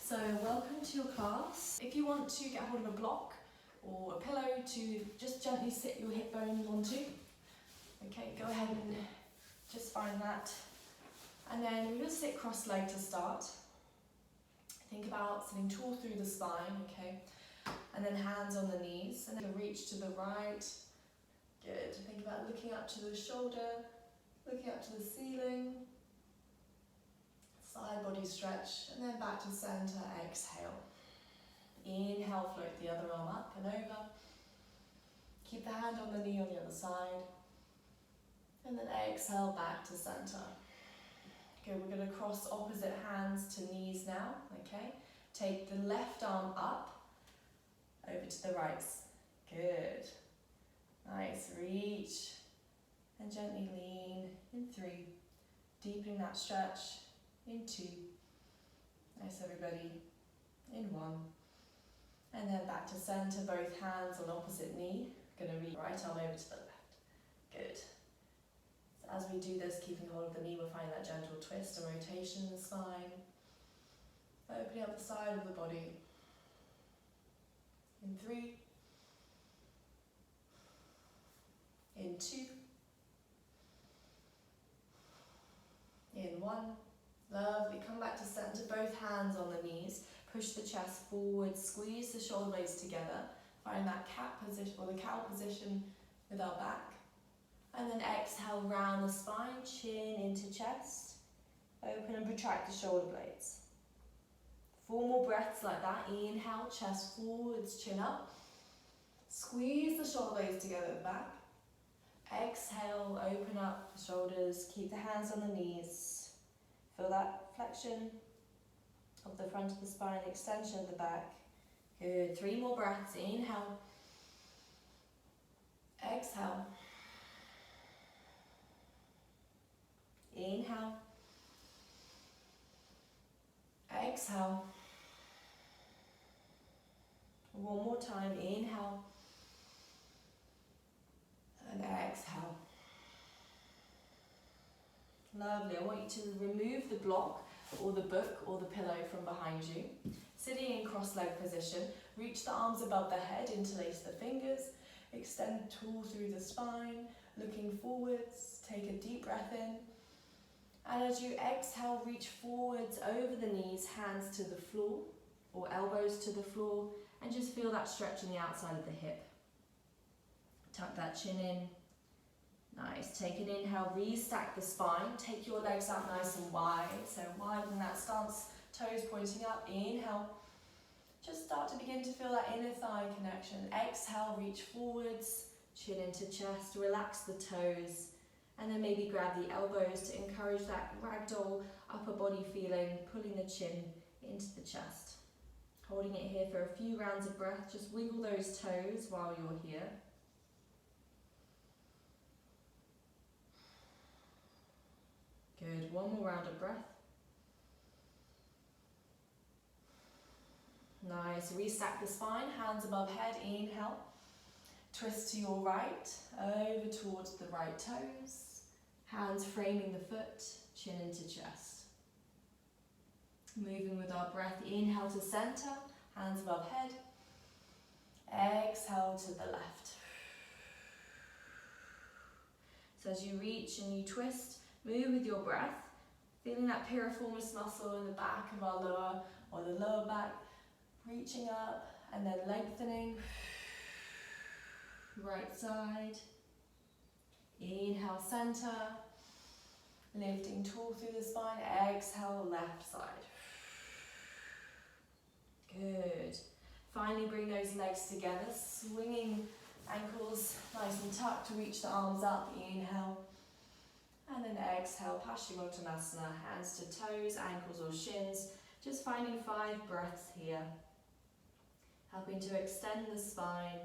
So welcome to your class. If you want to get hold of a block or a pillow to just gently sit your hip bones onto, okay, go ahead and just find that. And then we're going to sit cross-legged to start. Think about sitting tall through the spine, okay, and then hands on the knees, and then reach to the right. Good. Think about looking up to the shoulder, looking up to the ceiling. Side body stretch, and then back to center, exhale. Inhale, float the other arm up and over. Keep the hand on the knee on the other side. And then exhale, back to center. Good, we're going to cross opposite hands to knees now, okay? Take the left arm up, over to the right. Good. Nice, reach. And gently lean in 3. Deepening that stretch. In 2. Nice, everybody. In 1. And then back to center, both hands on opposite knee. Gonna reach right arm over to the left. Good. So as we do this, keeping hold of the knee, we'll find that gentle twist and rotation in the spine. Opening up the side of the body. In 3. In 2. In 1. Lovely, come back to center, both hands on the knees, push the chest forward, squeeze the shoulder blades together, find that cat position or the cow position with our back, and then exhale, round the spine, chin into chest, open and protract the shoulder blades. 4 more breaths like that. Inhale, chest forwards, chin up, squeeze the shoulder blades together at the back. Exhale, open up the shoulders, keep the hands on the knees. Feel that flexion of the front of the spine, extension of the back. Good. 3 more breaths. Inhale. Exhale. Inhale. Exhale. 1 more time. Inhale. And exhale. Lovely. I want you to remove the block or the book or the pillow from behind you. Sitting in cross-legged position, reach the arms above the head, interlace the fingers, extend tall through the spine, looking forwards, take a deep breath in. And as you exhale, reach forwards over the knees, hands to the floor or elbows to the floor, and just feel that stretch in the outside of the hip. Tuck that chin in. Nice, take an inhale, restack the spine, take your legs out nice and wide, so widen that stance, toes pointing up. Inhale, just start to begin to feel that inner thigh connection. Exhale, reach forwards, chin into chest, relax the toes, and then maybe grab the elbows to encourage that ragdoll upper body feeling, pulling the chin into the chest. Holding it here for a few rounds of breath, just wiggle those toes while you're here. Good, 1 more round of breath. Nice, restack the spine, hands above head, inhale. Twist to your right, over towards the right toes. Hands framing the foot, chin into chest. Moving with our breath, inhale to center, hands above head. Exhale to the left. So as you reach and you twist, move with your breath, feeling that piriformis muscle in the back of our lower or the lower back, reaching up and then lengthening. Right side. Inhale, center. Lifting tall through the spine. Exhale, left side. Good. Finally bring those legs together, swinging ankles nice and tucked to reach the arms up. Inhale. And then exhale, Paschimottanasana, hands to toes, ankles or shins. Just finding 5 breaths here. Helping to extend the spine,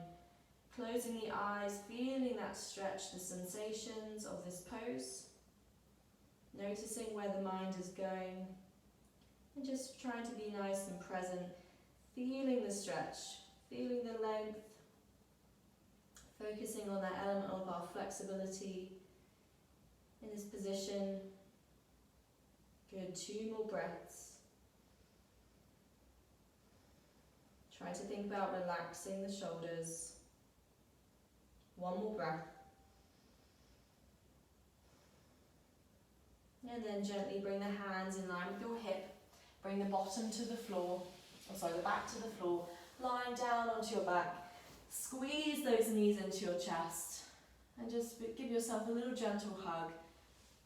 closing the eyes, feeling that stretch, the sensations of this pose. Noticing where the mind is going. And just trying to be nice and present, feeling the stretch, feeling the length. Focusing on that element of our flexibility. In this position. Good, 2 more breaths. Try to think about relaxing the shoulders. One more breath. And then gently bring the hands in line with your hip. Bring the bottom to the floor, the back to the floor. Lying down onto your back. Squeeze those knees into your chest. And just give yourself a little gentle hug.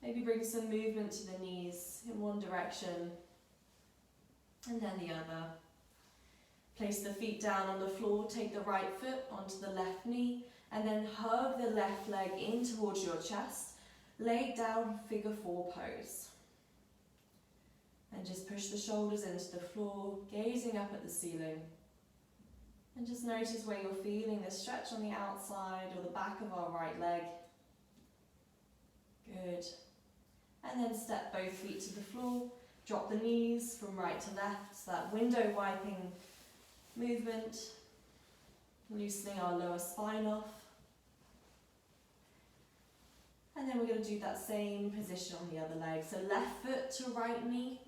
Maybe bring some movement to the knees in one direction and then the other. Place the feet down on the floor, take the right foot onto the left knee, and then hug the left leg in towards your chest. Lay down figure 4 pose. And just push the shoulders into the floor, gazing up at the ceiling. And just notice where you're feeling the stretch on the outside or the back of our right leg. Good. And then step both feet to the floor. Drop the knees from right to left. So that window wiping movement. Loosening our lower spine off. And then we're going to do that same position on the other leg. So left foot to right knee.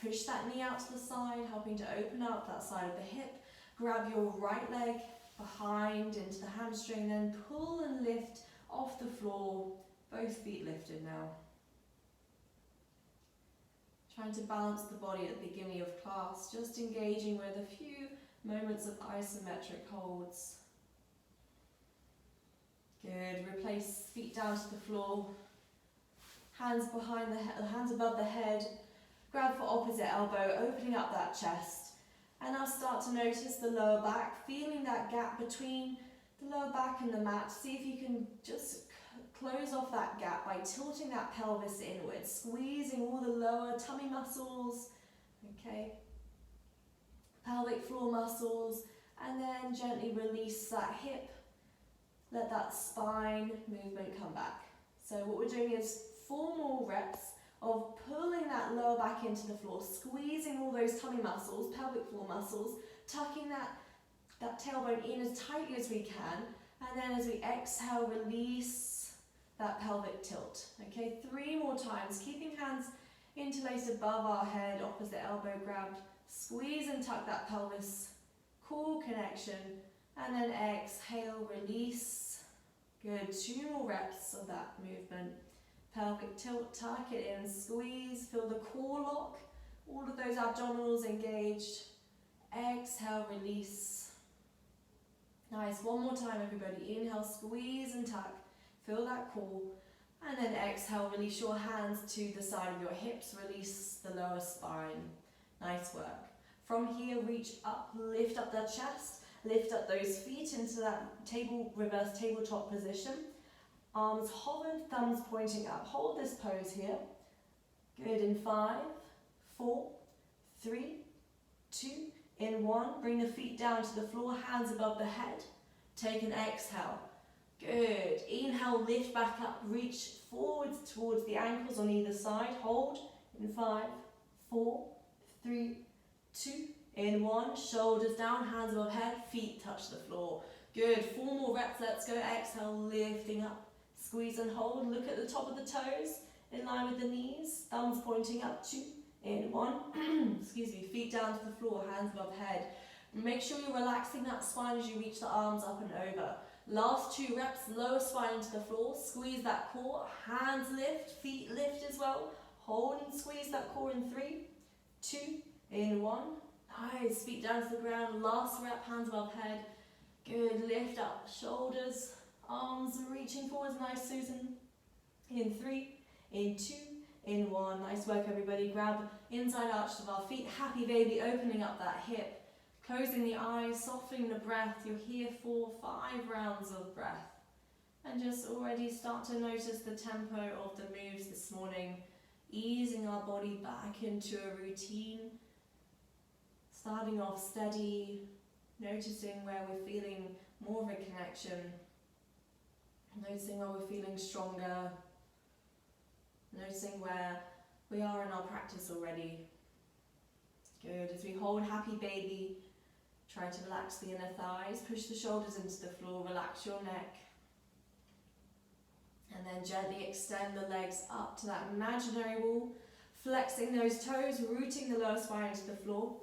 Push that knee out to the side, helping to open up that side of the hip. Grab your right leg behind into the hamstring, then pull and lift off the floor. Both feet lifted now. Trying to balance the body at the beginning of class, just engaging with a few moments of isometric holds. Good. Replace feet down to the floor. Hands behind hands above the head. Grab for opposite elbow, opening up that chest. And now start to notice the lower back, feeling that gap between the lower back and the mat. See if you can just close off that gap by tilting that pelvis inwards, squeezing all the lower tummy muscles, okay, pelvic floor muscles, and then gently release that hip. Let that spine movement come back. So what we're doing is 4 more reps of pulling that lower back into the floor, squeezing all those tummy muscles, pelvic floor muscles, tucking that tailbone in as tightly as we can, and then as we exhale, release that pelvic tilt. Okay, 3 more times, keeping hands interlaced above our head, opposite elbow grabbed, squeeze and tuck that pelvis, core connection, and then exhale, release. Good, 2 more reps of that movement. Pelvic tilt, tuck it in, squeeze, feel the core lock, all of those abdominals engaged. Exhale, release. Nice, 1 more time everybody. Inhale, squeeze and tuck, feel that core. And then exhale, release your hands to the side of your hips, release the lower spine. Nice work. From here, reach up, lift up that chest, lift up those feet into that reverse tabletop position. Arms hovered, thumbs pointing up. Hold this pose here. Good, in 5, 4, 3, 2, in 1. Bring the feet down to the floor, hands above the head. Take an exhale. Good. Inhale, lift back up, reach forwards towards the ankles on either side. Hold in 5, 4, 3, 2, in 1. Shoulders down, hands above head, feet touch the floor. Good. 4 more reps. Let's go. Exhale, lifting up. Squeeze and hold. Look at the top of the toes in line with the knees. Thumbs pointing up. 2, in 1. Excuse me. Feet down to the floor, hands above head. Make sure you're relaxing that spine as you reach the arms up and over. Last 2 reps. Lower spine into the floor. Squeeze that core. Hands lift. Feet lift as well. Hold and squeeze that core in 3, 2, in 1. Nice. Feet down to the ground. Last rep. Hands above head. Good. Lift up. Shoulders. Arms reaching forwards, nice Susan. In 3, in 2, in 1. Nice work everybody. Grab inside arches of our feet. Happy baby, opening up that hip. Closing the eyes, softening the breath. You're here for 5 rounds of breath. And just already start to notice the tempo of the moves this morning. Easing our body back into a routine. Starting off steady. Noticing where we're feeling more of a connection. Noticing where we're feeling stronger. Noticing where we are in our practice already. Good. As we hold happy baby, try to relax the inner thighs. Push the shoulders into the floor. Relax your neck. And then gently extend the legs up to that imaginary wall. Flexing those toes, rooting the lower spine into the floor.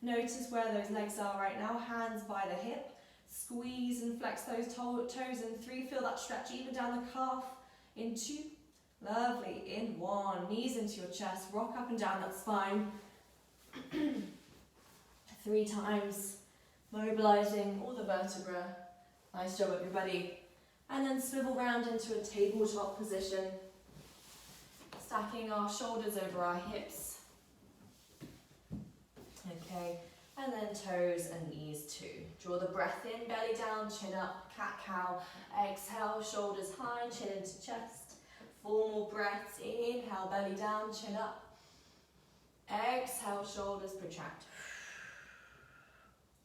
Notice where those legs are right now, hands by the hip. Squeeze and flex those toes in 3, feel that stretch even down the calf. In 2, lovely, in 1, knees into your chest, rock up and down that spine. 3 times, mobilizing all the vertebrae. Nice job, everybody. And then swivel round into a tabletop position, stacking our shoulders over our hips. Okay, and then toes and knees too. Draw the breath in, belly down, chin up, cat-cow. Exhale, shoulders high, chin into chest. Formal breaths, inhale, belly down, chin up. Exhale, shoulders protract.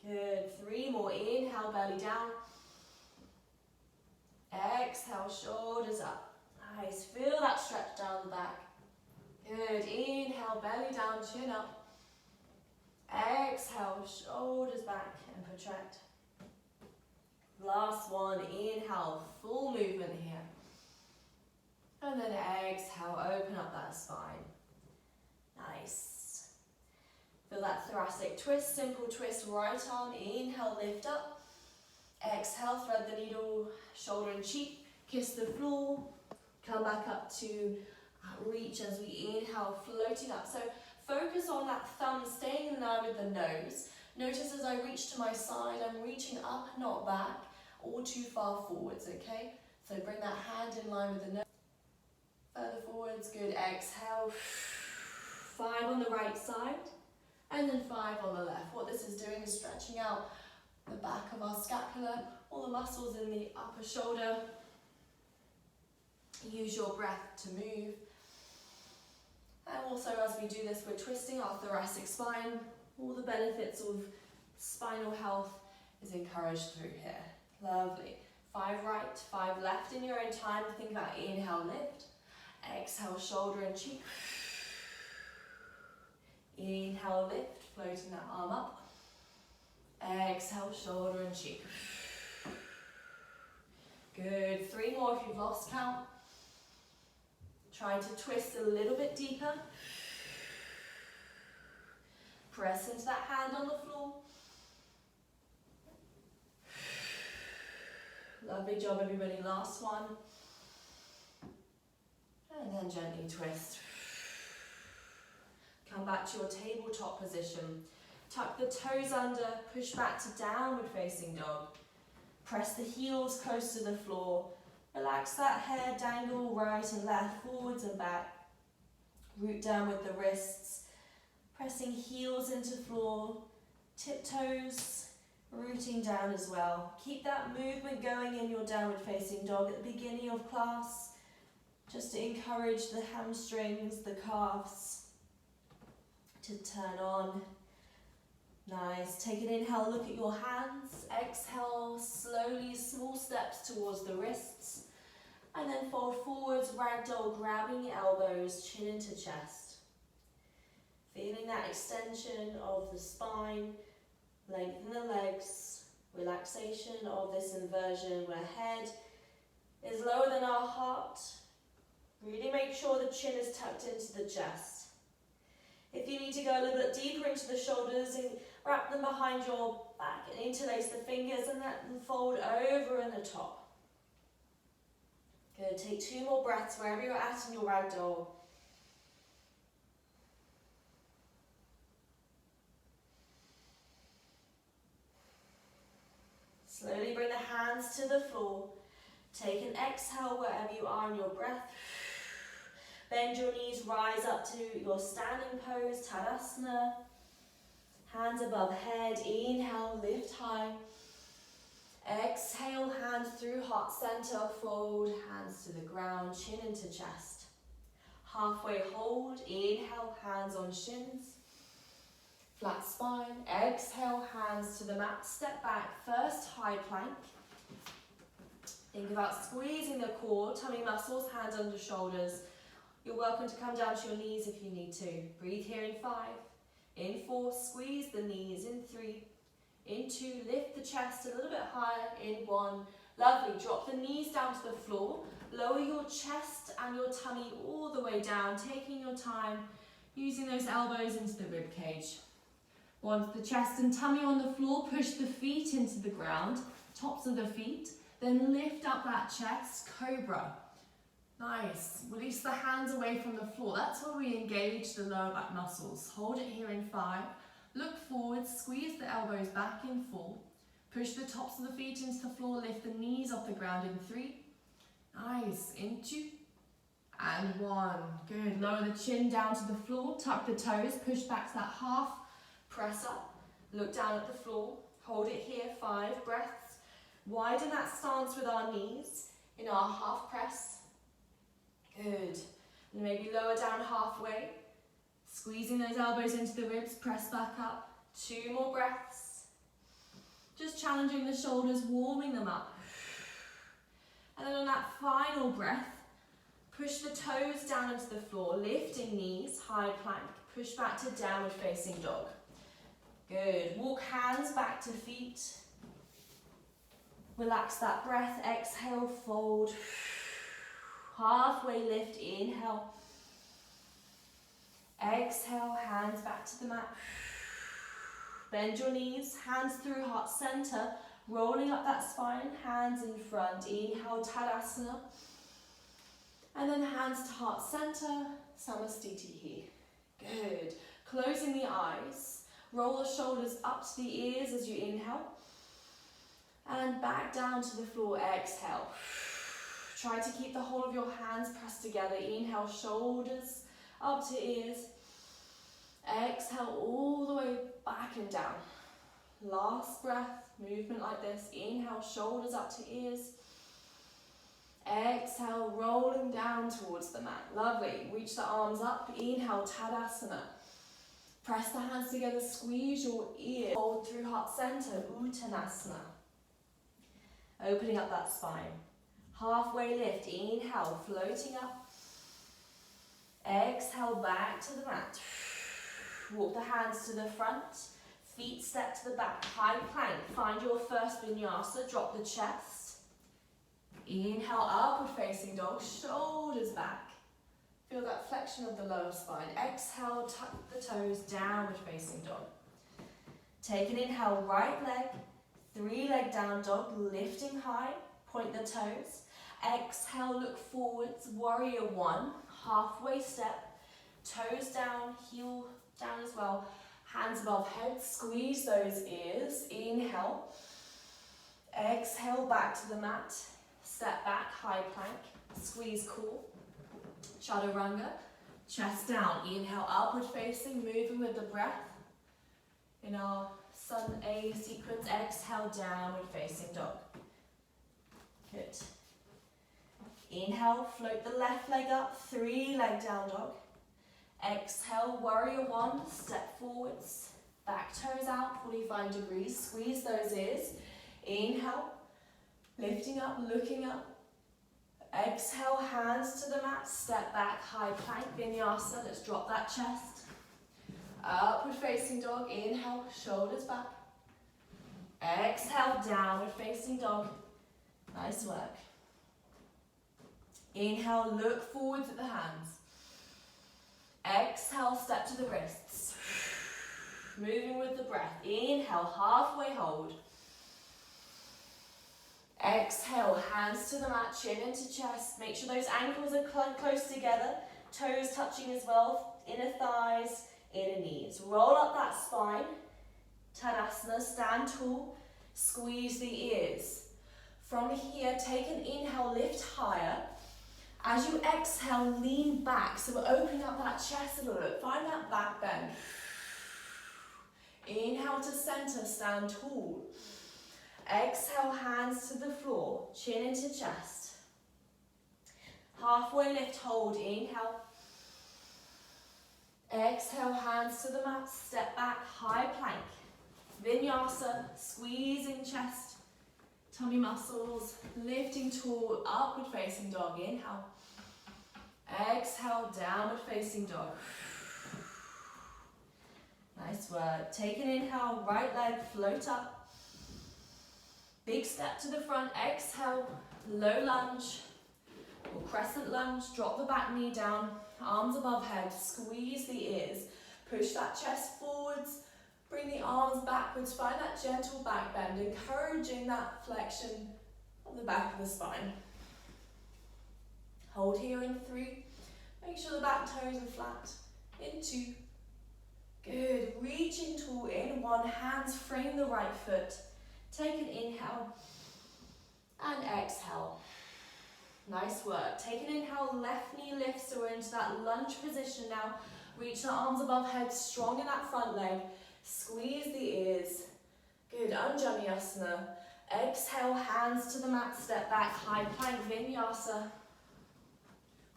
Good, 3 more, inhale, belly down. Exhale, shoulders up. Nice, feel that stretch down the back. Good, inhale, belly down, chin up. Exhale, shoulders back and protract. Last one, inhale, full movement here. And then exhale, open up that spine. Nice. Feel that thoracic twist, simple twist, right arm, inhale, lift up. Exhale, thread the needle, shoulder and cheek, kiss the floor. Come back up to reach as we inhale, floating up. So focus on that thumb staying in line with the nose. Notice as I reach to my side, I'm reaching up, not back, or too far forwards, okay? So bring that hand in line with the nose. Further forwards, good, exhale. 5 on the right side, and then 5 on the left. What this is doing is stretching out the back of our scapula, all the muscles in the upper shoulder. Use your breath to move. And also as we do this, we're twisting our thoracic spine. All the benefits of spinal health is encouraged through here. Lovely. 5 right, 5 left in your own time. Think about inhale, lift. Exhale, shoulder and cheek. Inhale, lift, floating that arm up. Exhale, shoulder and cheek. Good. 3 more if you've lost count. Try to twist a little bit deeper. Press into that hand on the floor. Lovely job, everybody. Last one. And then gently twist. Come back to your tabletop position. Tuck the toes under, push back to downward facing dog. Press the heels close to the floor. Relax that head, dangle right and left, forwards and back. Root down with the wrists. Pressing heels into floor. Tiptoes, rooting down as well. Keep that movement going in your downward facing dog at the beginning of class, just to encourage the hamstrings, the calves to turn on. Nice. Take an inhale, look at your hands. Exhale, slowly, small steps towards the wrists. And then fold forwards, ragdoll, grabbing the elbows, chin into chest. Feeling that extension of the spine, lengthen the legs, relaxation of this inversion where head is lower than our heart. Really make sure the chin is tucked into the chest. If you need to go a little bit deeper into the shoulders, and wrap them behind your back and interlace the fingers and let them fold over in the top. Good, take 2 more breaths wherever you're at in your ragdoll. Slowly bring the hands to the floor. Take an exhale wherever you are in your breath. Bend your knees, rise up to your standing pose, Tadasana. Hands above head, inhale, lift high. Exhale, hands through heart center, fold, hands to the ground, chin into chest. Halfway hold, inhale, hands on shins. Flat spine, exhale, hands to the mat, step back, first high plank. Think about squeezing the core, tummy muscles, hands under shoulders. You're welcome to come down to your knees if you need to. Breathe here in 5. In 4, squeeze the knees. In 3, in 2, lift the chest a little bit higher. In 1, lovely. Drop the knees down to the floor. Lower your chest and your tummy all the way down, taking your time, using those elbows into the rib cage. Once the chest and tummy on the floor, push the feet into the ground, tops of the feet, then lift up that chest, cobra. Nice. Release the hands away from the floor. That's where we engage the lower back muscles. Hold it here in 5. Look forward, squeeze the elbows back in 4. Push the tops of the feet into the floor, lift the knees off the ground in 3. Nice. In 2. And 1. Good. Lower the chin down to the floor, tuck the toes, push back to that half, press up, look down at the floor, hold it here, 5 breaths. Widen that stance with our knees in our half press. Good. And maybe lower down halfway, squeezing those elbows into the ribs, press back up. 2 more breaths. Just challenging the shoulders, warming them up. And then on that final breath, push the toes down into the floor, lifting knees, high plank, push back to downward facing dog. Good. Walk hands back to feet. Relax that breath. Exhale, fold. Halfway lift, inhale. Exhale, hands back to the mat. Bend your knees, hands through heart center, rolling up that spine, hands in front. Inhale, Tadasana. And then hands to heart center, Samastiti here. Good. Closing the eyes. Roll the shoulders up to the ears as you inhale. And back down to the floor, exhale. Try to keep the whole of your hands pressed together. Inhale, shoulders up to ears. Exhale all the way back and down. Last breath, movement like this. Inhale, shoulders up to ears. Exhale, rolling down towards the mat. Lovely. Reach the arms up. Inhale, Tadasana. Press the hands together, squeeze your ear. Fold through heart center, Uttanasana. Opening up that spine. Halfway lift, inhale, floating up. Exhale, back to the mat. Walk the hands to the front, feet step to the back, high plank. Find your first vinyasa, drop the chest. Inhale, upward facing dog, shoulders back. Feel that flexion of the lower spine. Exhale, tuck the toes, downward facing dog. Take an inhale, right leg, 3-leg down dog, lifting high, point the toes. Exhale, look forwards, warrior 1, halfway step, toes down, heel down as well, hands above head, squeeze those ears. Inhale, exhale, back to the mat, step back, high plank, squeeze core. Chaturanga, chest down, inhale, upward facing, moving with the breath. In our Sun A sequence, exhale, downward facing dog. Good. Inhale, float the left leg up, 3-leg down dog. Exhale, warrior 1, step forwards, back toes out, 45 degrees, squeeze those ears. Inhale, lifting up, looking up. Exhale, hands to the mat, step back, high plank, vinyasa. Let's drop that chest. Upward facing dog, inhale, shoulders back. Exhale, downward facing dog. Nice work. Inhale, look forwards at the hands. Exhale, step to the wrists. Moving with the breath. Inhale, halfway hold. Exhale, hands to the mat, chin into chest. Make sure those ankles are close together. Toes touching as well. Inner thighs, inner knees. Roll up that spine. Tadasana, stand tall. Squeeze the ears. From here, take an inhale, lift higher. As you exhale, lean back. So we're opening up that chest a little bit. Find that back bend. Inhale to center, stand tall. Exhale, hands to the floor, chin into chest. Halfway lift, hold, inhale. Exhale, hands to the mat, step back, high plank. Vinyasa, squeezing chest, tummy muscles, lifting tall, upward facing dog, inhale. Exhale, downward facing dog. Nice work. Take an inhale, right leg, float up. Big step to the front, exhale, low lunge or crescent lunge. Drop the back knee down, arms above head, squeeze the ears. Push that chest forwards, Bring the arms backwards, find that gentle back bend, encouraging that flexion of the back of the spine. Hold here in 3. Make sure the back toes are flat. In 2. Good. Reaching tall in 1. Hands frame the right foot. Take an inhale and exhale. Nice work. Take an inhale, left knee lifts, so we're into that lunge position now. Reach the arms above head, strong in that front leg. Squeeze the ears. Good. Anjaneyasana. Exhale, hands to the mat, step back, high plank, vinyasa.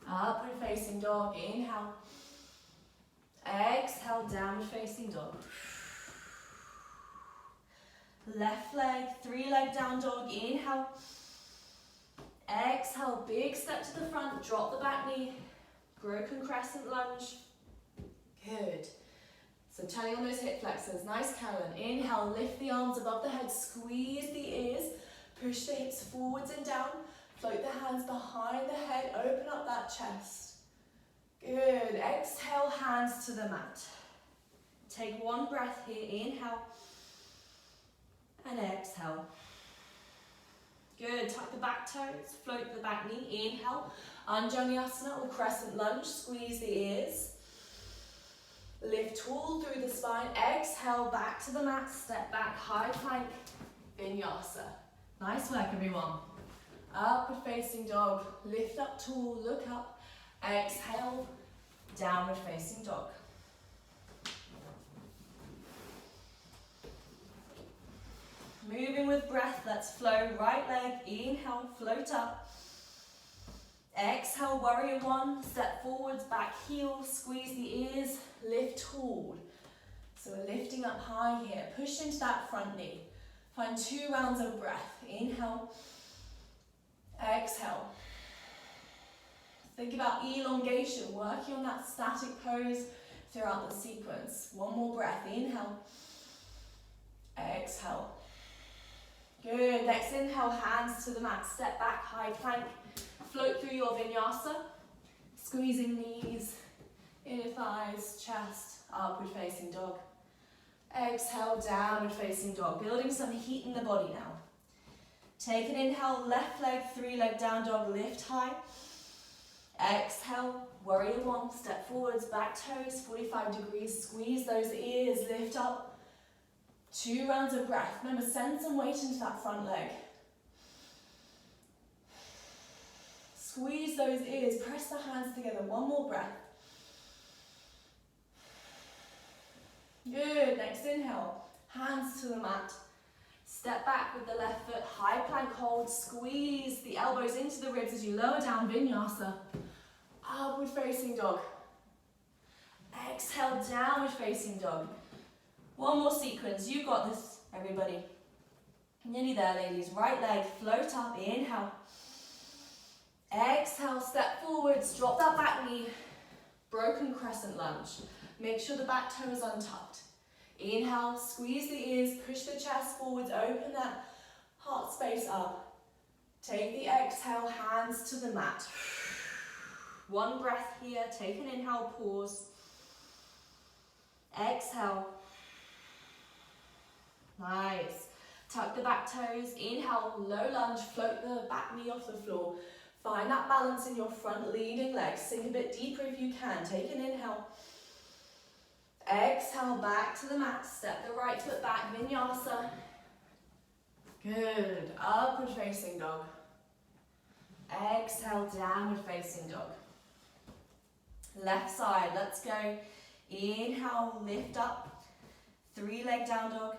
Upward facing dog, inhale. Exhale, downward facing dog. Left leg, 3 leg down dog, inhale. Exhale, big step to the front, drop the back knee. Broken crescent lunge. Good. So turning on those hip flexors, nice Carolyn. Inhale, lift the arms above the head, squeeze the ears, push the hips forwards and down. Float the hands behind the head, open up that chest. Good. Exhale, hands to the mat. Take 1 breath here. Inhale and exhale. Good. Tuck the back toes, float the back knee. Inhale, Anjaneyasana or crescent lunge. Squeeze the ears. Lift tall through the spine. Exhale, back to the mat. Step back, high plank, vinyasa. Nice work, everyone. Upward facing dog. Lift up tall, look up. Exhale, downward facing dog. Moving with breath, let's flow. Right leg, inhale, float up. Exhale, warrior 1, step forwards, back heel, squeeze the ears, lift tall. So we're lifting up high here, push into that front knee. Find 2 rounds of breath. Inhale, exhale. Think about elongation, working on that static pose throughout the sequence. 1 more breath. Inhale, exhale. Good. Next inhale, hands to the mat. Step back, high plank. Float through your vinyasa. Squeezing knees, inner thighs, chest, upward facing dog. Exhale, downward facing dog. Building some heat in the body now. Take an inhale, left leg, 3 leg down dog, lift high. Exhale, warrior 1, step forwards, back toes, 45 degrees, squeeze those ears, lift up. 2 rounds of breath. Remember, send some weight into that front leg. Squeeze those ears, press the hands together. 1 more breath. Good, next inhale, hands to the mat. Step back with the left foot, high plank hold, squeeze the elbows into the ribs as you lower down, vinyasa. Upward facing dog. Exhale, downward facing dog. 1 more sequence, you got this, everybody. Nearly there, ladies. Right leg, float up, inhale. Exhale, step forwards, drop that back knee. Broken crescent lunge. Make sure the back toe is untucked. Inhale, squeeze the ears, push the chest forwards, open that heart space up. Take the exhale, hands to the mat. 1 breath here, take an inhale, pause. Exhale. Nice. Tuck the back toes, inhale, low lunge, float the back knee off the floor. Find that balance in your front leading leg. Sink a bit deeper if you can. Take an inhale. Exhale, back to the mat. Step the right foot back, vinyasa. Good. Upward facing dog. Exhale, downward facing dog. Left side, let's go. Inhale, lift up. 3 leg down dog.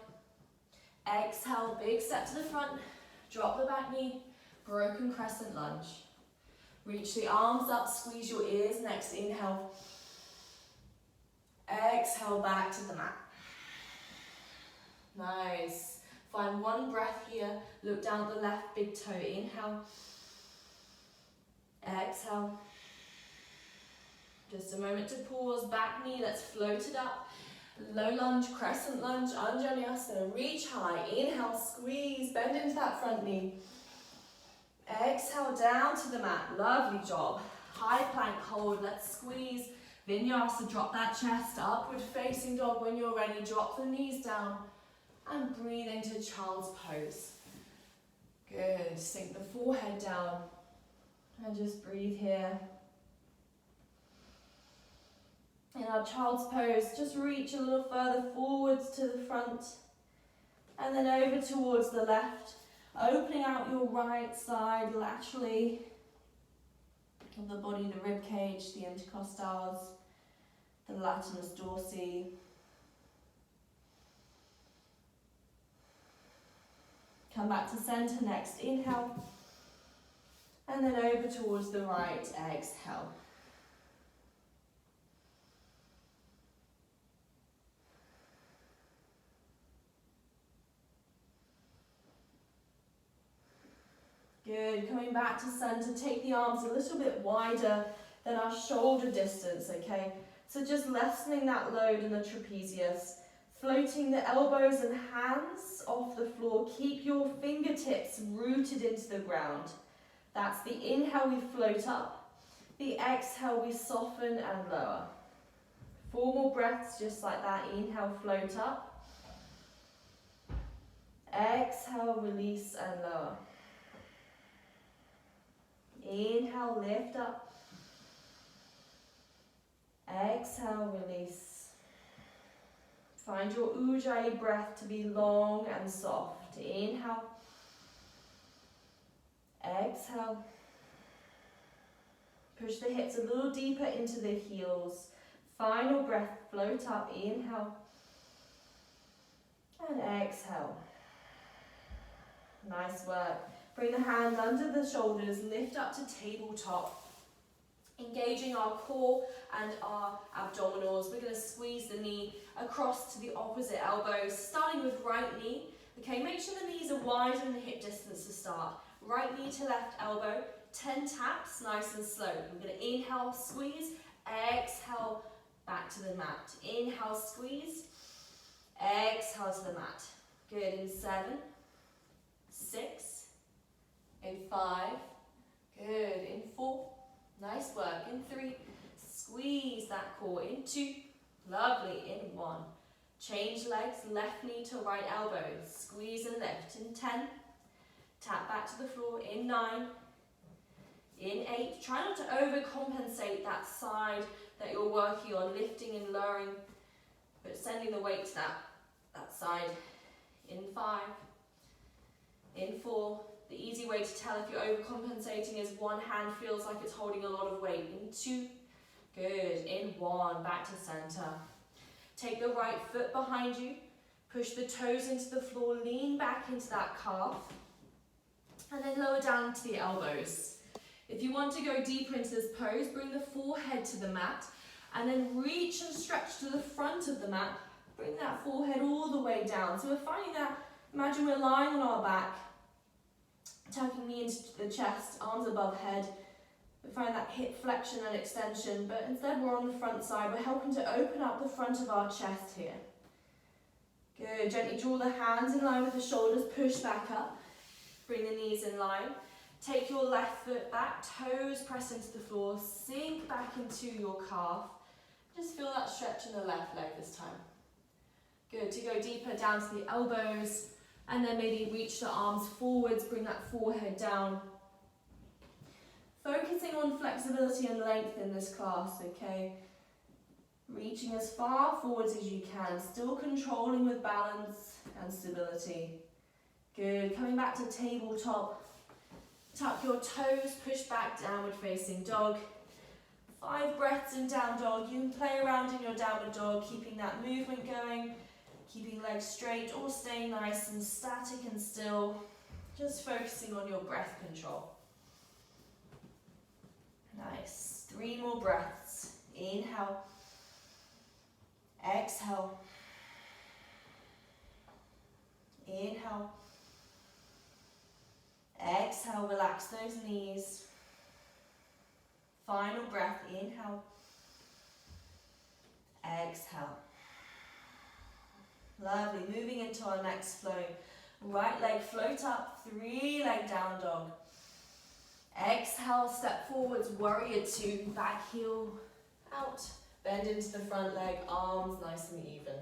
Exhale, big step to the front. Drop the back knee. Broken crescent lunge. Reach the arms up, squeeze your ears. Next inhale. Exhale, back to the mat. Nice. Find 1 breath here. Look down at the left big toe. Inhale. Exhale. Just a moment to pause. Back knee, let's float it up. Low lunge, crescent lunge, Anjaneyasana. Reach high. Inhale, squeeze, bend into that front knee. Exhale, down to the mat. Lovely job. High plank hold. Let's squeeze Vinyasa, drop that chest, upward facing dog. When you're ready, drop the knees down and breathe into child's pose. Good, sink the forehead down and just breathe here. In our child's pose, just reach a little further forwards to the front and then over towards the left, opening out your right side laterally of the body, the rib cage, the intercostals, the latissimus dorsi. Come back to center next, inhale, and then over towards the right, exhale. Good, coming back to center, take the arms a little bit wider than our shoulder distance, okay? So just lessening that load in the trapezius, floating the elbows and hands off the floor. Keep your fingertips rooted into the ground. That's the inhale, we float up. The exhale, we soften and lower. 4 more breaths just like that. Inhale, float up. Exhale, release and lower. Inhale, lift up. Exhale, release. Find your Ujjayi breath to be long and soft. Inhale. Exhale. Push the hips a little deeper into the heels. Final breath, float up. Inhale. And exhale. Nice work. Bring the hands under the shoulders, lift up to tabletop. Engaging our core and our abdominals. We're going to squeeze the knee across to the opposite elbow, starting with right knee. Okay, make sure the knees are wider than the hip distance to start. Right knee to left elbow, 10 taps, nice and slow. We're going to inhale, squeeze, exhale, back to the mat. Inhale, squeeze, exhale to the mat. Good, in 7, 6, in 5, good, in 4, nice work, in 3, squeeze that core, in 2, lovely, in 1, change legs, left knee to right elbow, squeeze and lift, in 10, tap back to the floor, in 9, in 8, try not to overcompensate that side that you're working on, lifting and lowering, but sending the weight to that side, in 5, in 4, the easy way to tell if you're overcompensating is one hand feels like it's holding a lot of weight. In 2, good. In 1, back to center. Take the right foot behind you. Push the toes into the floor. Lean back into that calf. And then lower down to the elbows. If you want to go deeper into this pose, bring the forehead to the mat. And then reach and stretch to the front of the mat. Bring that forehead all the way down. So we're finding that, imagine we're lying on our back. Tucking knee into the chest, arms above head. We find that hip flexion and extension, but instead we're on the front side. We're helping to open up the front of our chest here. Good, gently draw the hands in line with the shoulders, push back up. Bring the knees in line. Take your left foot back, toes press into the floor, sink back into your calf. Just feel that stretch in the left leg this time. Good, to go deeper down to the elbows. And then maybe reach the arms forwards, bring that forehead down. Focusing on flexibility and length in this class, okay? Reaching as far forwards as you can, still controlling with balance and stability. Good, coming back to tabletop. Tuck your toes, push back, downward facing dog. 5 breaths in down dog. You can play around in your downward dog, keeping that movement going. Keeping legs straight or staying nice and static and still. Just focusing on your breath control. Nice. 3 more breaths. Inhale. Exhale. Inhale. Exhale. Relax those knees. Final breath. Inhale. Exhale. Lovely, moving into our next flowing. Right leg float up, 3 leg down dog. Exhale, step forwards, warrior 2, back heel out, Bend into the front leg, arms nice and even.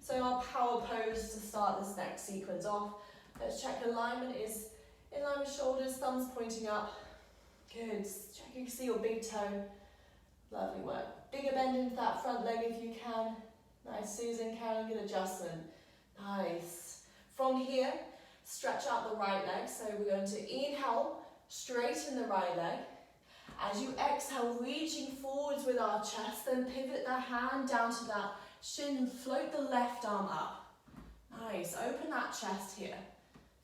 So our power pose to start this next sequence off. Let's check alignment is in line with shoulders, thumbs pointing up. Good, check you can see your big toe. Lovely work. Bigger bend into that front leg if you can. Nice, Susan, Carolyn, good adjustment. Nice. From here, stretch out the right leg. So we're going to inhale, straighten the right leg. As you exhale, reaching forwards with our chest, then pivot the hand down to that shin and float the left arm up. Nice, open that chest here.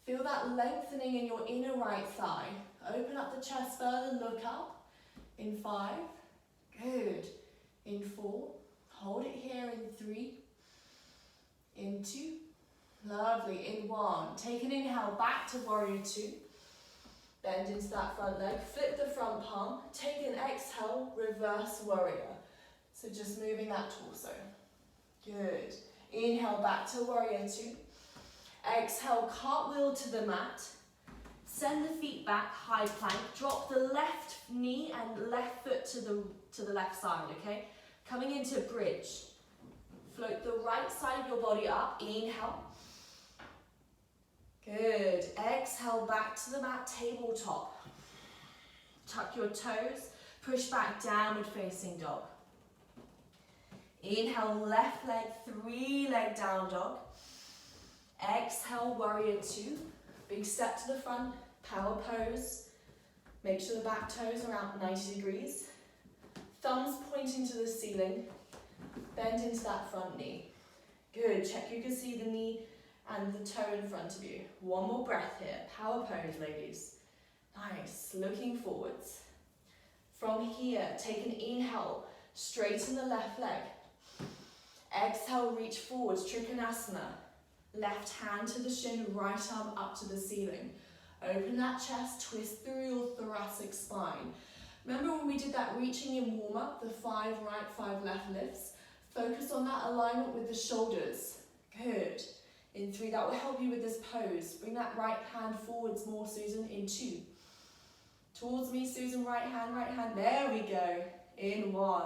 Feel that lengthening in your inner right thigh. Open up the chest further, look up. In 5, good. In 4, hold it here in 3. In 2, lovely. In 1, take an inhale back to warrior 2. Bend into that front leg, flip the front palm, take an exhale, reverse warrior. So just moving that torso. Good. Inhale back to warrior 2. Exhale, cartwheel to the mat. Send the feet back, high plank. Drop the left knee and left foot to the left side, okay? Coming into bridge. Float the right side of your body up. Inhale. Good. Exhale back to the mat, tabletop. Tuck your toes. Push back, downward facing dog. Inhale, left leg, 3-leg down dog. Exhale, warrior 2. Big step to the front, power pose. Make sure the back toes are out 90 degrees. Thumbs pointing to the ceiling. Bend into that front knee. Good, check you can see the knee and the toe in front of you. One more breath here, power pose, ladies. Nice, looking forwards. From here, take an inhale, straighten the left leg. Exhale, reach forwards, Trikonasana. Left hand to the shin, right arm up to the ceiling. Open that chest, twist through your thoracic spine. Remember when we did that reaching in warm-up, the 5 right, 5 left lifts? Focus on that alignment with the shoulders. Good. In 3, that will help you with this pose. Bring that right hand forwards more, Susan. In 2. Towards me, Susan, right hand, there we go. In 1.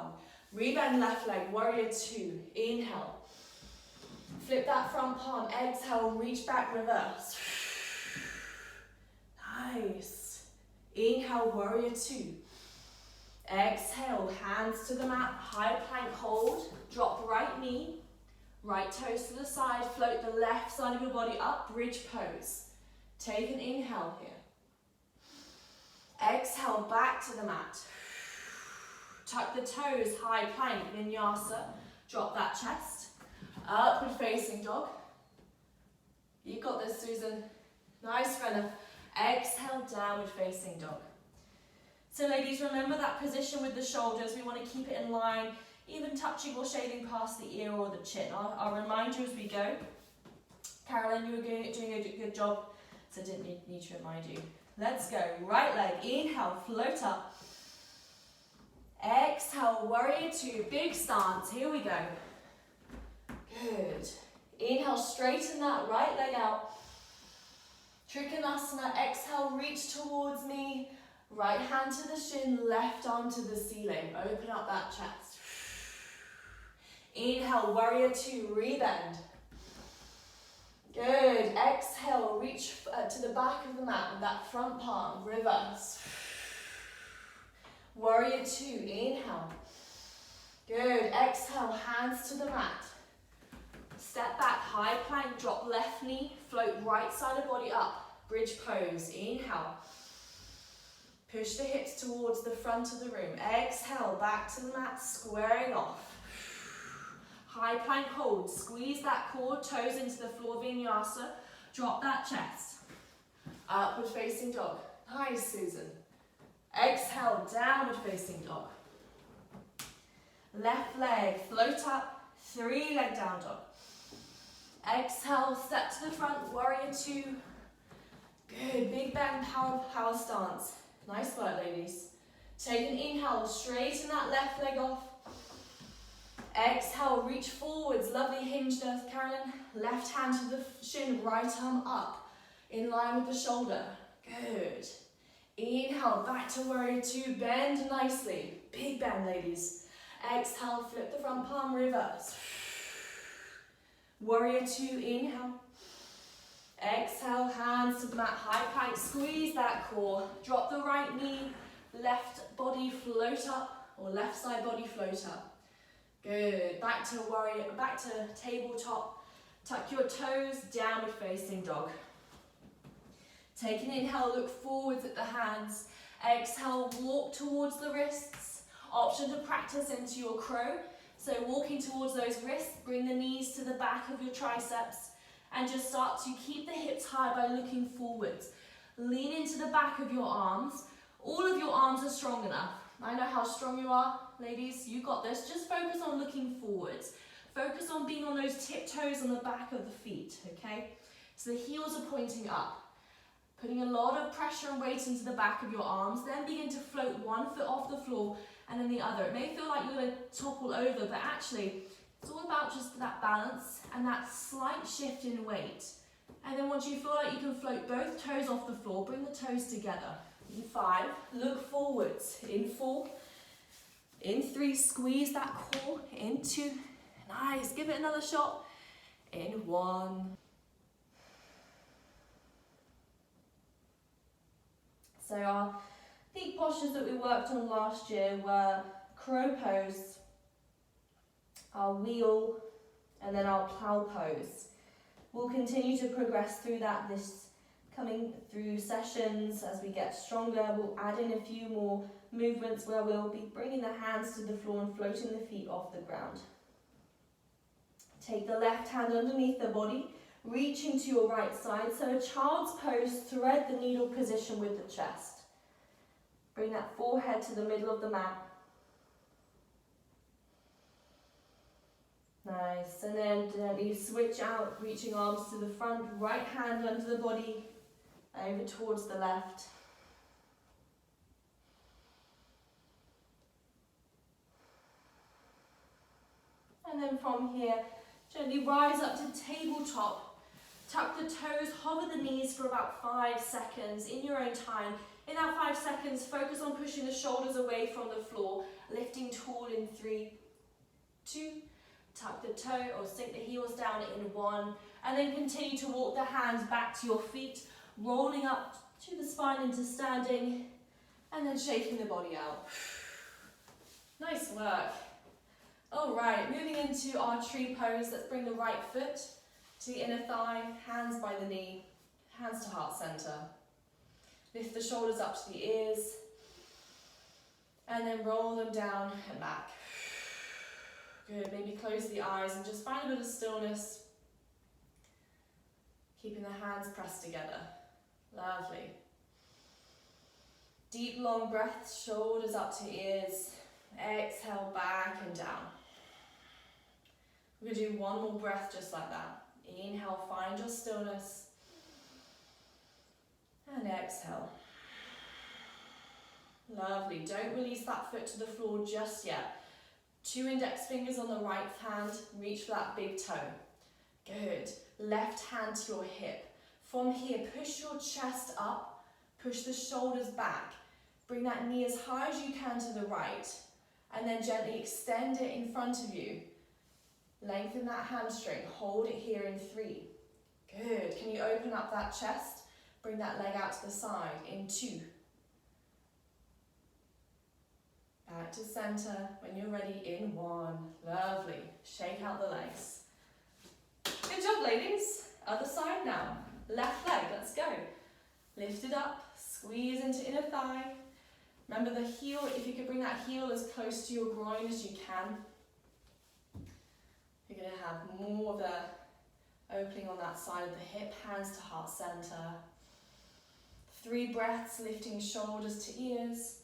Rebend left leg, warrior 2. Inhale. Flip that front palm, exhale, reach back, reverse. Nice. Inhale, warrior 2. Exhale, hands to the mat, high plank hold. Drop right knee, right toes to the side, float the left side of your body up, bridge pose. Take an inhale here. Exhale, back to the mat. Tuck the toes, high plank, vinyasa. Drop that chest. Upward facing dog. You got this, Susan. Nice, Renna. Exhale, downward facing dog. So ladies, remember that position with the shoulders. We want to keep it in line, even touching or shading past the ear or the chin. I'll remind you as we go. Carolyn, you were doing a good job, so I didn't need to remind you. Let's go. Right leg, inhale, float up. Exhale, warrior 2, big stance. Here we go. Good. Inhale, straighten that right leg out. Trikonasana, exhale, reach towards me. Right hand to the shin, left arm to the ceiling. Open up that chest. Inhale, warrior 2, rebend. Good. Exhale, reach to the back of the mat with that front palm, reverse. Warrior 2, inhale. Good. Exhale, hands to the mat. Step back, high plank, drop left knee, float right side of body up. Bridge pose, inhale. Push the hips towards the front of the room. Exhale, back to the mat, squaring off. High plank hold, squeeze that core, toes into the floor, vinyasa. Drop that chest. Upward facing dog. Nice, Susan. Exhale, downward facing dog. Left leg, float up, 3-leg down dog. Exhale, step to the front, warrior 2. Good, big bend, power stance. Nice work, ladies. Take an inhale, straighten that left leg off. Exhale, reach forwards, lovely hinged earth, Carolyn. Left hand to the shin, right arm up, in line with the shoulder. Good. Inhale, back to warrior 2, bend nicely. Big bend, ladies. Exhale, flip the front palm, reverse. Warrior two, inhale. Exhale, hands to the mat, high plank, squeeze that core. Drop the right knee, left body float up, or left side body float up. Good, back to warrior, back to tabletop. Tuck your toes, downward facing dog. Take an inhale, look forwards at the hands. Exhale, walk towards the wrists. Option to practice into your crow. So walking towards those wrists, bring the knees to the back of your triceps and just start to keep the hips high by looking forwards. Lean into the back of your arms. All of your arms are strong enough. I know how strong you are, ladies, you got this. Just focus on looking forwards. Focus on being on those tiptoes on the back of the feet, okay? So the heels are pointing up. Putting a lot of pressure and weight into the back of your arms, then begin to float one foot off the floor and then the other. It may feel like you're going to topple over, but actually it's all about just that balance and that slight shift in weight. And then once you feel like you can float both toes off the floor, bring the toes together. In 5, look forwards. In 4, in 3, squeeze that core. In 2, nice, give it another shot. In 1. So our peak postures that we worked on last year were crow pose, our wheel, and then our plow pose. We'll continue to progress through that this coming through sessions as we get stronger. We'll add in a few more movements where we'll be bringing the hands to the floor and floating the feet off the ground. Take the left hand underneath the body, reaching to your right side. So a child's pose, thread the needle position with the chest. Bring that forehead to the middle of the mat. Nice, and then gently switch out, reaching arms to the front, right hand under the body, over towards the left. And then from here, gently rise up to tabletop. Tuck the toes, hover the knees for about 5 seconds in your own time. In that 5 seconds, focus on pushing the shoulders away from the floor, lifting tall in 3, 2, tuck the toe or sink the heels down in 1, and then continue to walk the hands back to your feet, rolling up to the spine into standing, and then shaking the body out. Nice work. All right, moving into our tree pose. Let's bring the right foot to the inner thigh, hands by the knee, hands to heart center. Lift the shoulders up to the ears, and then roll them down and back. Good, maybe close the eyes and just find a bit of stillness. Keeping the hands pressed together. Lovely. Deep, long breaths, shoulders up to ears. Exhale, back and down. We're going to do one more breath just like that. Inhale, find your stillness. And exhale. Lovely. Don't release that foot to the floor just yet. 2 index fingers on the right hand. Reach for that big toe. Good. Left hand to your hip. From here, push your chest up. Push the shoulders back. Bring that knee as high as you can to the right. And then gently extend it in front of you. Lengthen that hamstring. Hold it here in 3. Good. Can you open up that chest? Bring that leg out to the side in 2. Back to center. When you're ready, in 1. Lovely. Shake out the legs. Good job, ladies. Other side now. Left leg. Let's go. Lift it up. Squeeze into inner thigh. Remember the heel, if you could bring that heel as close to your groin as you can. You're going to have more of the opening on that side of the hip, hands to heart center. 3 breaths, lifting shoulders to ears,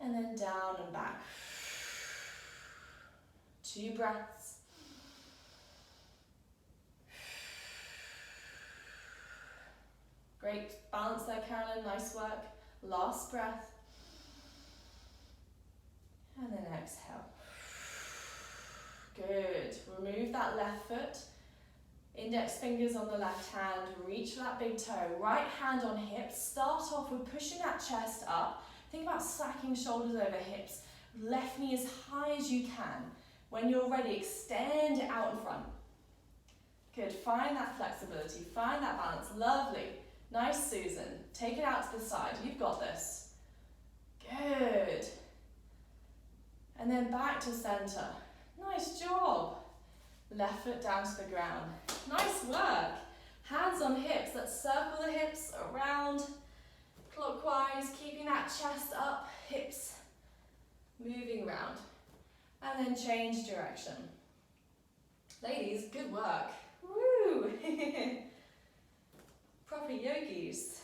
and then down and back. 2 breaths. Great balance there, Carolyn, nice work. Last breath. And then exhale. Good. Remove that left foot. Index fingers on the left hand. Reach for that big toe. Right hand on hips. Start off with pushing that chest up. Think about stacking shoulders over hips. Left knee as high as you can. When you're ready, extend it out in front. Good, find that flexibility, find that balance. Lovely. Nice, Susan. Take it out to the side. You've got this. Good. And then back to center. Nice job. Left foot down to the ground. Nice work. Hands on hips. Let's circle the hips around clockwise, keeping that chest up, hips moving around. And then change direction. Ladies, good work. Woo! Proper yogis.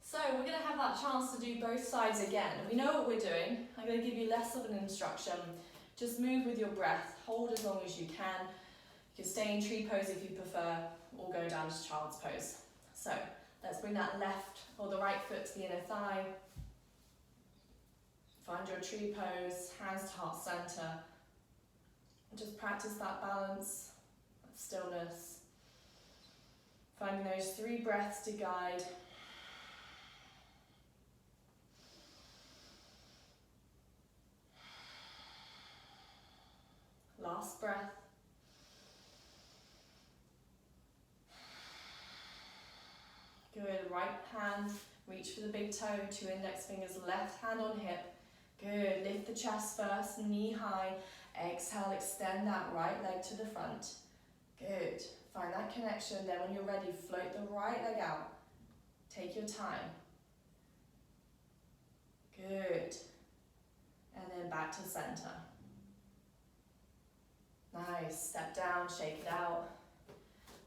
So we're going to have that chance to do both sides again. We know what we're doing. I'm going to give you less of an instruction. Just move with your breath. Hold as long as you can. You can stay in tree pose if you prefer, or go down to child's pose. So let's bring that left or the right foot to the inner thigh. Find your tree pose, hands to heart center. Just practice that balance, that stillness. Finding those 3 breaths to guide. Last breath. Good, right hand, reach for the big toe, 2 index fingers, left hand on hip. Good, lift the chest first, knee high. Exhale, extend that right leg to the front. Good, find that connection. Then when you're ready, float the right leg out. Take your time. Good. And then back to center. Nice, step down, shake it out.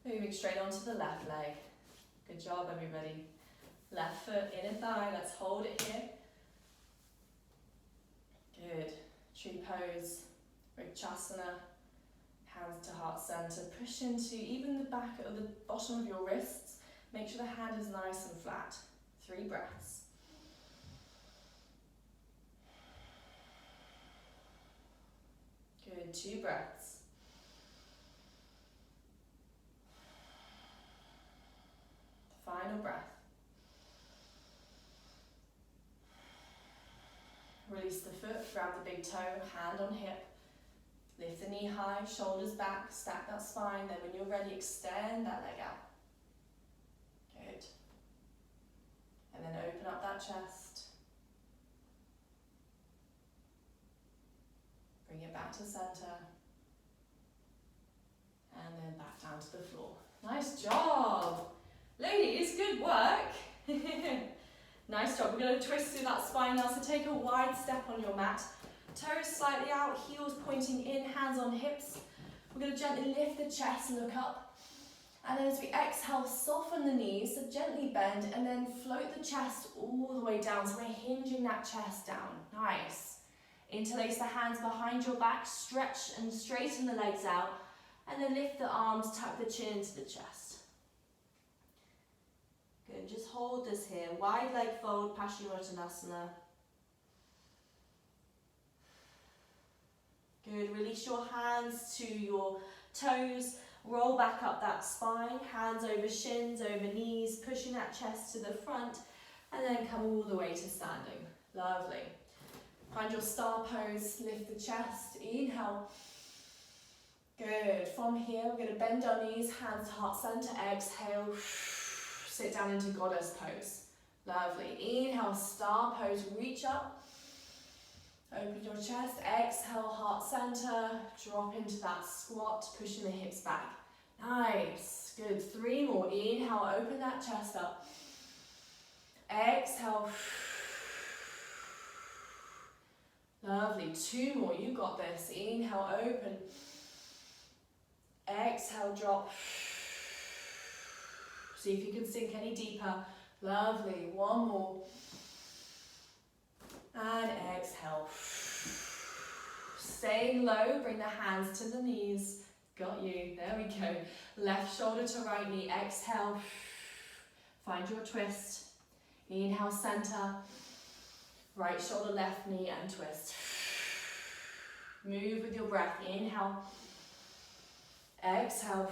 Moving straight onto the left leg. Good job, everybody. Left foot, inner thigh, let's hold it here. Good. Tree pose, Vrikshasana, hands to heart center. Push into even the back of the bottom of your wrists. Make sure the hand is nice and flat. 3 breaths. Good, 2 breaths. Final breath. Release the foot, grab the big toe, hand on hip. Lift the knee high, shoulders back, stack that spine. Then when you're ready, extend that leg out. Good. And then open up that chest. Bring it back to center. And then back down to the floor. Nice job. Ladies, good work. Nice job. We're going to twist through that spine now. So take a wide step on your mat. Toes slightly out, heels pointing in, hands on hips. We're going to gently lift the chest, look up. And then as we exhale, soften the knees, so gently bend, and then float the chest all the way down. So we're hinging that chest down. Nice. Interlace the hands behind your back, stretch and straighten the legs out. And then lift the arms, tuck the chin into the chest. Good, just hold this here. Wide leg fold, Paschimottanasana. Good, release your hands to your toes. Roll back up that spine, hands over shins, over knees, pushing that chest to the front, and then come all the way to standing. Lovely. Find your star pose, lift the chest, inhale. Good, from here we're going to bend our knees, hands to heart center, exhale. Sit down into goddess pose. Lovely. Inhale, star pose, reach up. Open your chest, exhale, heart center. Drop into that squat, pushing the hips back. Nice. Good. 3 more. Inhale, open that chest up. Exhale. Lovely. 2 more. You got this. Inhale, open. Exhale, drop. See if you can sink any deeper. Lovely. 1 more. And exhale. Staying low, bring the hands to the knees. Got you. There we go. Left shoulder to right knee. Exhale. Find your twist. Inhale, center. Right shoulder, left knee, and twist. Move with your breath. Inhale. Exhale.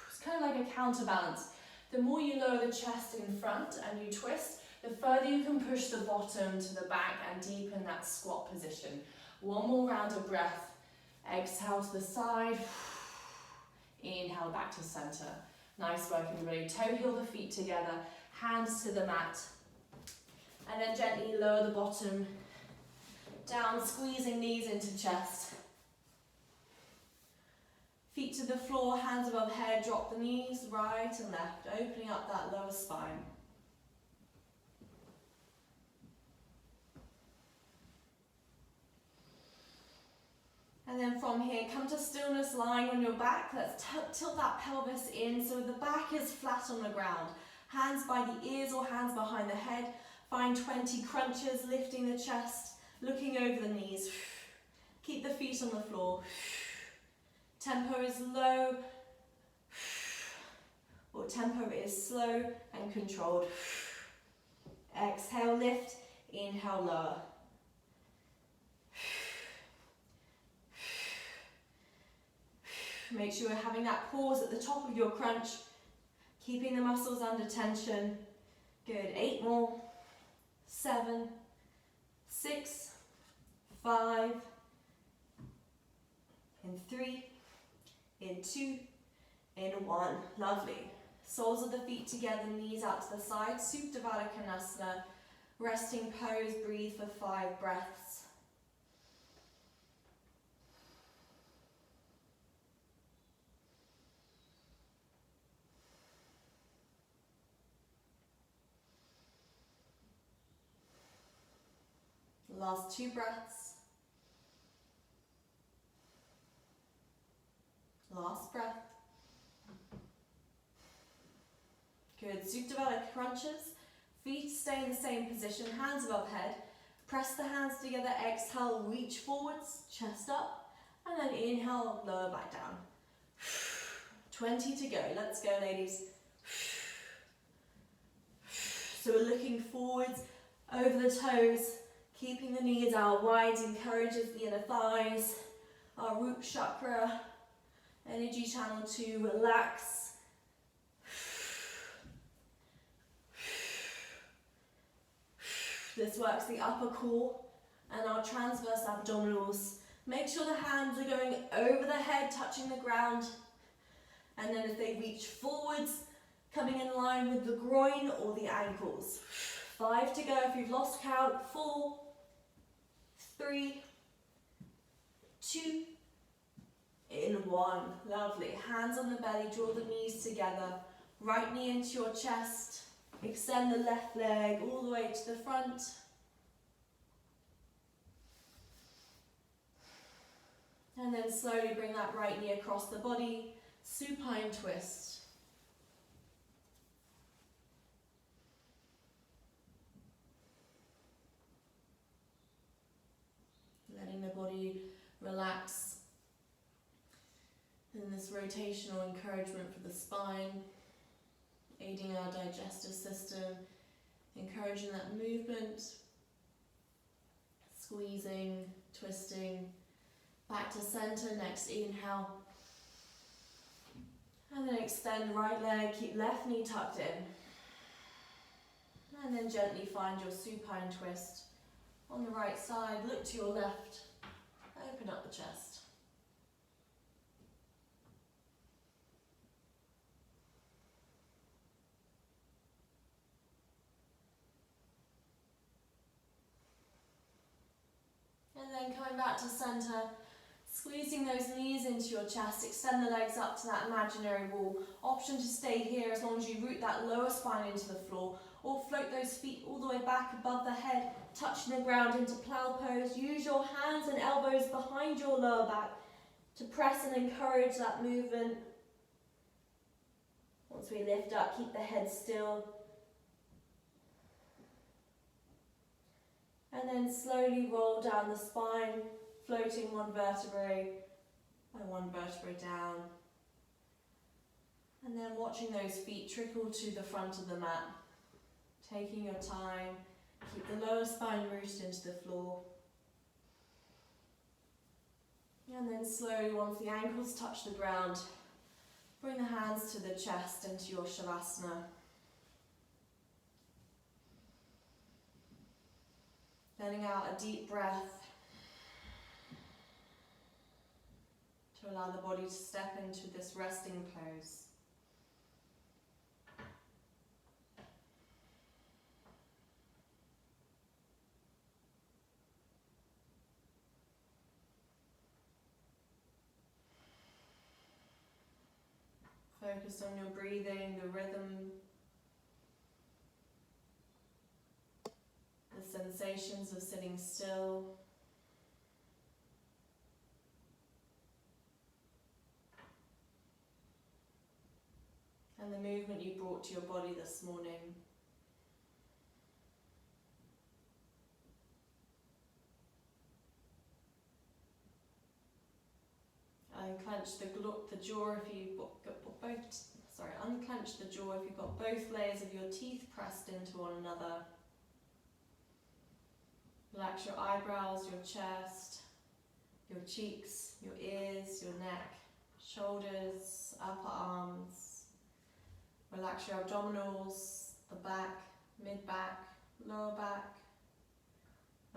It's kind of like a counterbalance. The more you lower the chest in front and you twist, the further you can push the bottom to the back and deepen that squat position. One more round of breath. Exhale to the side. Inhale back to center. Nice work, everybody. Toe heel the feet together, hands to the mat. And then gently lower the bottom down, squeezing knees into chest. Feet to the floor, hands above head, drop the knees right and left, opening up that lower spine. And then from here, come to stillness, lying on your back. Let's tilt that pelvis in so the back is flat on the ground. Hands by the ears or hands behind the head. Find 20 crunches, lifting the chest, looking over the knees. Keep the feet on the floor. Tempo is low, or tempo is slow and controlled. Exhale, lift. Inhale, lower. Make sure you're having that pause at the top of your crunch, keeping the muscles under tension. Good, 8 more. 7, 6, 5, in 3, in 2, in 1. Lovely. Soles of the feet together, knees out to the side. Supta Konasana. Resting pose, breathe for 5 breaths. Last 2 breaths. Last breath. Good. Supta crunches. Feet stay in the same position, hands above head. Press the hands together, exhale, reach forwards, chest up, and then inhale, lower back down. 20 to go. Let's go, ladies. So we're looking forwards, over the toes, keeping the knees out wide, encourages the inner thighs, our root chakra, energy channel to relax. This works the upper core and our transverse abdominals. Make sure the hands are going over the head, touching the ground. And then if they reach forwards, coming in line with the groin or the ankles. 5 to go if you've lost count. 4, 3, 2, in 1. Lovely. Hands on the belly, draw the knees together. Right knee into your chest. Extend the left leg all the way to the front. And then slowly bring that right knee across the body. Supine twist. Letting the body relax. And this rotational encouragement for the spine. Aiding our digestive system, encouraging that movement, squeezing, twisting, back to center, next inhale, and then extend right leg, keep left knee tucked in, and then gently find your supine twist on the right side, look to your left, open up the chest. And then coming back to center, squeezing those knees into your chest, extend the legs up to that imaginary wall. Option to stay here as long as you root that lower spine into the floor, or float those feet all the way back above the head, touching the ground into plow pose. Use your hands and elbows behind your lower back to press and encourage that movement. Once we lift up, keep the head still. And then slowly roll down the spine, floating 1 vertebrae and 1 vertebrae down. And then watching those feet trickle to the front of the mat. Taking your time, keep the lower spine rooted into the floor. And then slowly, once the ankles touch the ground, bring the hands to the chest into your Shavasana. Letting out a deep breath to allow the body to step into this resting pose. Focus on your breathing, the rhythm, the sensations of sitting still. And the movement you brought to your body this morning. Unclench the jaw if you've got both. Unclench the jaw if you've got both layers of your teeth pressed into one another. Relax your eyebrows, your chest, your cheeks, your ears, your neck, shoulders, upper arms. Relax your abdominals, the back, mid-back, lower back.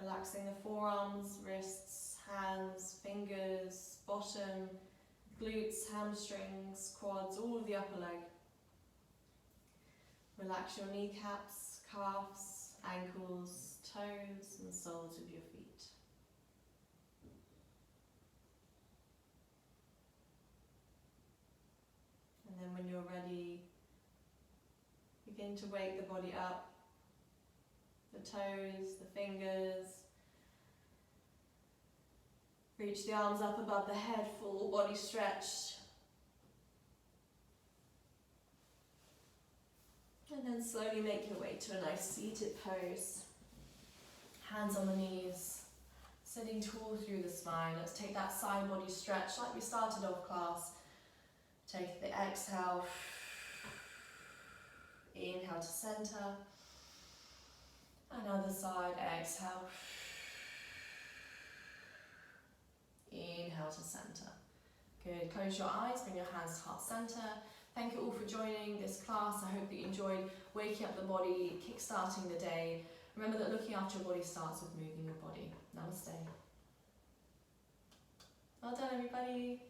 Relaxing the forearms, wrists, hands, fingers, bottom, glutes, hamstrings, quads, all of the upper leg. Relax your kneecaps, calves, ankles, toes and soles of your feet. And then when you're ready, begin to wake the body up. The toes, the fingers. Reach the arms up above the head, full body stretch. And then slowly make your way to a nice seated pose. Hands on the knees, sitting tall through the spine. Let's take that side body stretch like we started off class. Take the exhale. Inhale to center. Another side, exhale. Inhale to center. Good, close your eyes, bring your hands to heart center. Thank you all for joining this class. I hope that you enjoyed waking up the body, kick-starting the day. Remember that looking after your body starts with moving your body. Namaste. Well done, everybody.